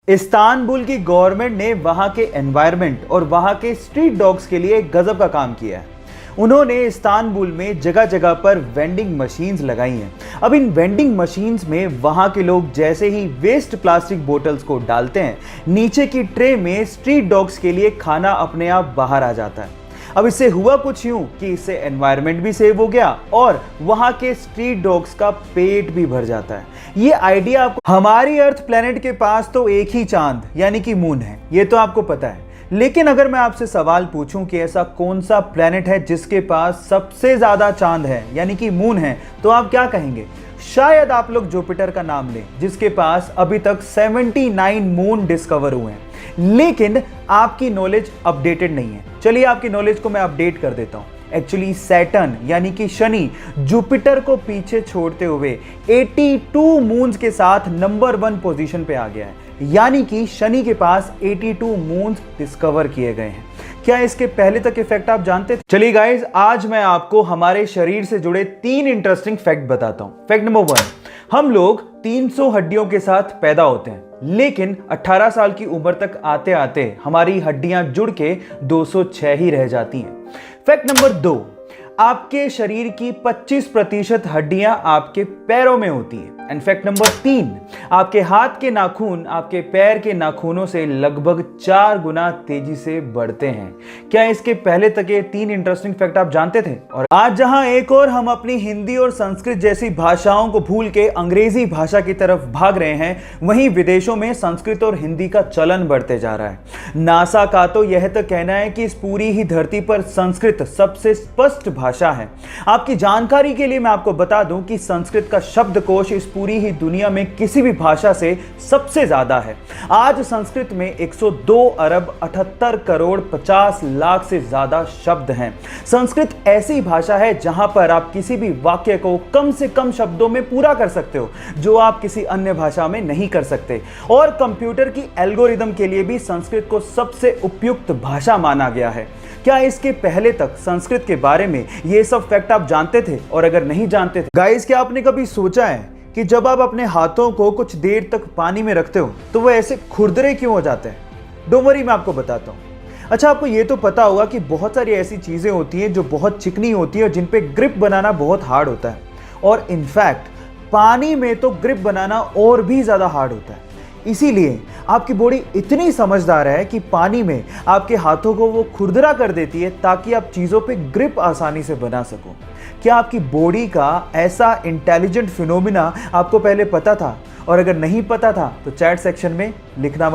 Istanbul की government ने वहां के एनवायरनमेंट और वहां के स्ट्रीट डॉग्स के लिए गजब का काम किया है। उन्होंने इस्तांबुल में जगह जगह पर वेंडिंग मशीन्स लगाई हैं। अब इन वेंडिंग मशीन्स में वहां के लोग जैसे ही वेस्ट प्लास्टिक बोतल्स को डालते हैं, नीचे की ट्रे में स्ट्रीट डॉग्स के लिए खाना अपने आप बाहर आ जाता है। अब इससे हुआ कुछ यूं कि इससे एनवायरनमेंट भी सेव हो गया और वहां के स्ट्रीट डॉग्स का पेट भी भर जाता है। ये आइडिया आपको, हमारी अर्थ प्लेनेट के पास तो एक ही चांद यानी कि मून है, ये तो आपको पता है। लेकिन अगर मैं आपसे सवाल पूछूं कि ऐसा कौन सा प्लेनेट है जिसके पास सबसे ज्यादा चांद है यानी कि मून है, तो आप क्या कहेंगे? शायद आप लोग जुपिटर का नाम लें, जिसके पास अभी तक 79 मून डिस्कवर हुए हैं। लेकिन आपकी नॉलेज अपडेटेड नहीं है। चलिए आपकी नॉलेज को मैं अपडेट कर देता हूं। एक्चुअली सैटर्न यानी कि शनि जुपिटर को पीछे छोड़ते हुए 82 मून्स के साथ नंबर 1 पोजीशन पे आ गया है। यानी कि शनि के पास 82 मून्स डिस्कवर किए गए हैं। क्या इसके पहले तक इफेक्ट आप जानते थे? चलिए गाइस, आज मैं आपको हमारे शरीर से जुड़े 3 इंटरेस्टिंग फैक्ट बताता हूं। फैक्ट नंबर 1, हम लोग 300 हड्डियों के साथ पैदा होते हैं, लेकिन 18 साल की उम्र तक आते आते हमारी हड्डियां जुड़ के 206 ही रह जाती हैं। फैक्ट नंबर 2, आपके शरीर की 25% हड्डियां आपके पैरों में होती हैं। एंड फैक्ट नंबर 3, आपके हाथ के नाखून आपके पैर के नाखूनों से लगभग 4 गुना तेजी से बढ़ते हैं। क्या इसके पहले तक ये 3 इंटरेस्टिंग फैक्ट आप जानते थे? और आज जहां एक और हम अपनी हिंदी और संस्कृत जैसी भाषाओं को भूल के अंग्रेजी भाषा की तरफ भाग रहे हैं, वहीं विदेशों में संस्कृत और हिंदी का चलन बढ़ते जा रहा है। नासा का तो यह तक कहना है कि इस पूरी ही धरती पर संस्कृत सबसे स्पष्ट भाषा है। आपकी जानकारी के लिए मैं आपको बता दूं कि संस्कृत का शब्दकोश इस पूरी ही दुनिया में किसी भी भाषा से सबसे ज्यादा है। आज संस्कृत में 102 अरब 78 करोड़ 50 लाख से ज्यादा शब्द हैं। संस्कृत ऐसी भाषा है जहां पर आप किसी भी वाक्य को कम से कम शब्दों में पूरा कर सकते हो, जो आप किसी अन्य भाषा में नहीं कर सकते। और कंप्यूटर की एल्गोरिदम के लिए भी संस्कृत को सबसे उपयुक्त भाषा माना गया है। क्या इसके पहले तक संस्कृत के बारे में ये सब फैक्ट आप जानते थे? और अगर नहीं जानते थे गाइस, क्या आपने कभी सोचा है कि जब आप अपने हाथों को कुछ देर तक पानी में रखते हो तो वो ऐसे खुरदरे क्यों हो जाते हैं? डोंट वरी, मैं आपको बताता हूँ। अच्छा, आपको ये तो पता होगा कि बहुत सारी ऐसी चीज़ें होती हैं जो बहुत चिकनी होती है और जिन पे ग्रिप बनाना बहुत हार्ड होता है। और इनफैक्ट पानी में तो ग्रिप बनाना और भी ज़्यादा हार्ड होता है। इसीलिए आपकी बॉडी इतनी समझदार है कि पानी में आपके हाथों को वो खुरदरा कर देती है ताकि आप चीज़ों पे ग्रिप आसानी से बना सको। क्या आपकी बॉडी का ऐसा इंटेलिजेंट फिनोमिना आपको पहले पता था? और अगर नहीं पता था तो चैट सेक्शन में लिखना